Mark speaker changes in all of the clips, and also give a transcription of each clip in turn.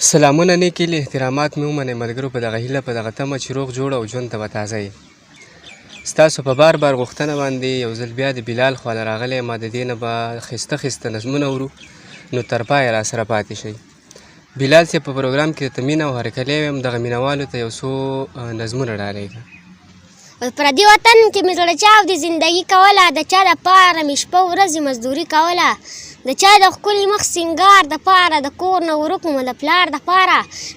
Speaker 1: سلامونه نیکې له احترامات مې ومنئ ملګرو په دغه هیله په دغه تمه چې روغ جوړ او ژوند ته به تازه یې ستاسو په بار بار غوښتنه باندې یو ځل بیا د بلال خواله راغلی یم د دې نه به ښایسته ښایسته نظمونه اورو نو تر پایه راسره پاتې شئ بلال صاحب په پروګرام کې درته مینه او هرکلی ویم دغه مینهوالو ته یو څو نظمونه ډالېږه
Speaker 2: پردي وطن کې مې زړه چاودې زندګي کوله د چا دپاره مې شپه ورځې مزدوري کوله د چا د ښکلي مخ سینګار دپاره د کور نه ورک مو د پلار دپاره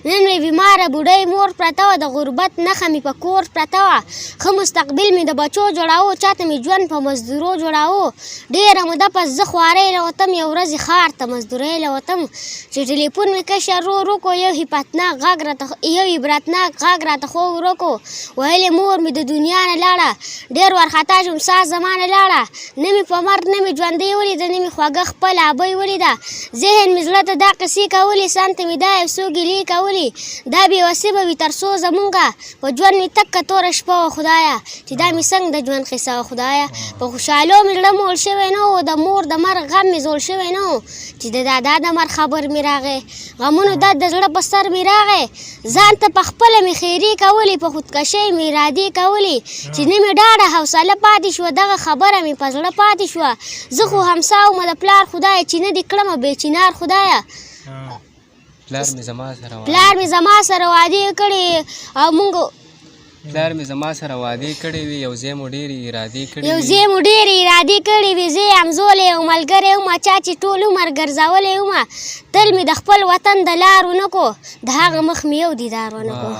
Speaker 2: نن مې بیماره بوډۍ مور پرته وه د غربت نښه مې په کور پرته وه ښه مستقبل مې د بچو جوړاوه چاته مې ژوند په مزدورو جوړاوه ډېره موده پس زه خوارۍ له وتم یو ورځې ښار ته مزدورۍ له وتم چې ټلیفون مې کشر رو روکو یو عبرتناک غږ راته خو وروکو ویلې مور مې د دنیا نه لاړه ډېر وارخطا شوم ساه زما نه لاړه نه مې په مرګ نه مې ژوندۍ ولیده نه مې خوږه خپله ابۍ ولیده ذهن مې زړه ته دا قصې کولې سان ته مې دا یو څو ګیلې کولې دا بېوسي به وي تر څو زمونږه په ژوند مې تکه توره شپه وه خدایه چې دا مې څنګه د ژوند قصه وه خدایه په خوشحالو مې زړه موړ شوی نه و د مور د مرګ غم مې زوړ شوی نه و چې د دادا د مرګ خبر مې راغی غمونو درد د زړه په سر مې راغی ځان ته په خپله مې خیرې کولې په خودکشۍ مې ارادې کولې چې نه مې ډاډه حوصله پاتې شوه دغه خبره مې په زړه پاتې شوه زه خو همسا ومه د پلار خدایه چې نه دې کړمه بې چینار خدایه
Speaker 1: پلار مې زما سره وعدې کړې او مونږ پلار مې زما سره وعدې کړې وي یو ځای مو ډېرې ارادې کړې وي زه یې همزولی او ملګری ومه چا چې ټول عمر ګرځولی ومه تل مې د خپل وطن د لار ونه کو د هغه مخ مې یو دیدار ونه کو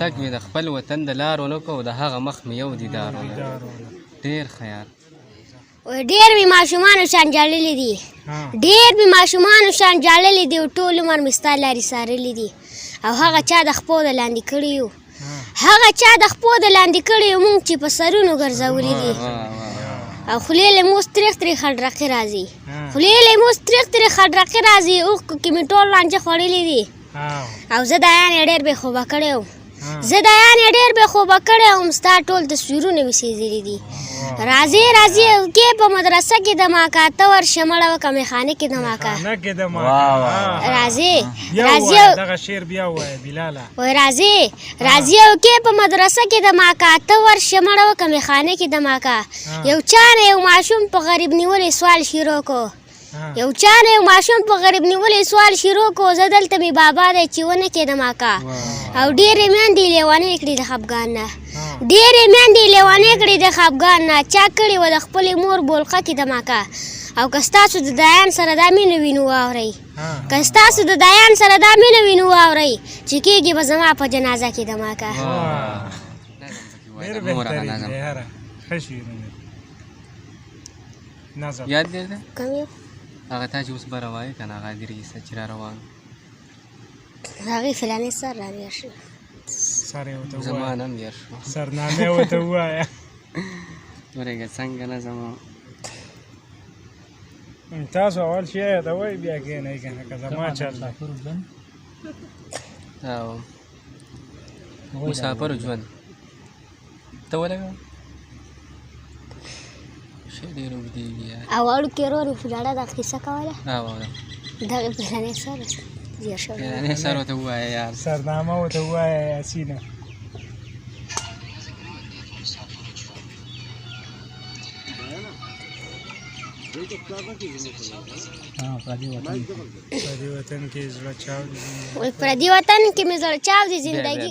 Speaker 1: تګ مې د خپل وطن د لار ونه کو د هغه مخ مې یو دیدار ونه کو ډېر خیال
Speaker 2: ډېر مې ماشومانو شان جاړلي دي او ټول عمر مې ستا لارې څارلي دي او هغه چا د خپو د لاندې کړي یو مونږ چې په سرونو ګرځولي دي او خولې له موس تریخ خډرقې راځي اوښکو کې مې ټول لانجه خوړلي دي او زه دا یعنې ډېر بې خوبه کړی وم ستا ټول تصویرونه مې سېزلي دي راځې کې په مدرسه کې د ماکا ته ورشه مړه وکه میخانه کې د ماکا راځې کې په مدرسه کې د ماکا ته ورشه مړه وکه میخانه کې د ماکا یو چا نه یو ماشوم په غریب نیولې سوال شروع کو زه دلته مې بابا دی چې ونه کې د ماکا او ډېرې میندې لیوانې کړي د خفګان نه چا کړې وه د خپلې مور بولقه کې د ماکا او که ستاسو د دایان سره دا مینه وینو واورئ چې کېږي به زما په جنازه کې د ماکا
Speaker 1: یاد دی هغه تا چې اوس به روایې که نه هغه دریسه چې را روان
Speaker 2: هغې فلانې سر را دیر شو
Speaker 1: زما نم دیر شو
Speaker 3: سرنامه ورته ووایه
Speaker 1: ورېږه څنګه نظم
Speaker 3: تاسو اول شی یادوئ بیا کښېنئ که نه که زما چل دی
Speaker 1: او مسافرو ژوند ته ولګوه شی ډېر اوږدېږي
Speaker 2: او اړوکې ورور مې په ډاډه دا قصه کوله دغې فلانې سر دیر شوی
Speaker 1: فلانې سر ورته ووایه یار
Speaker 3: سرنامه ورته ووایه یاسینه
Speaker 2: پردي وطن کې مې زړه چاودې زندګي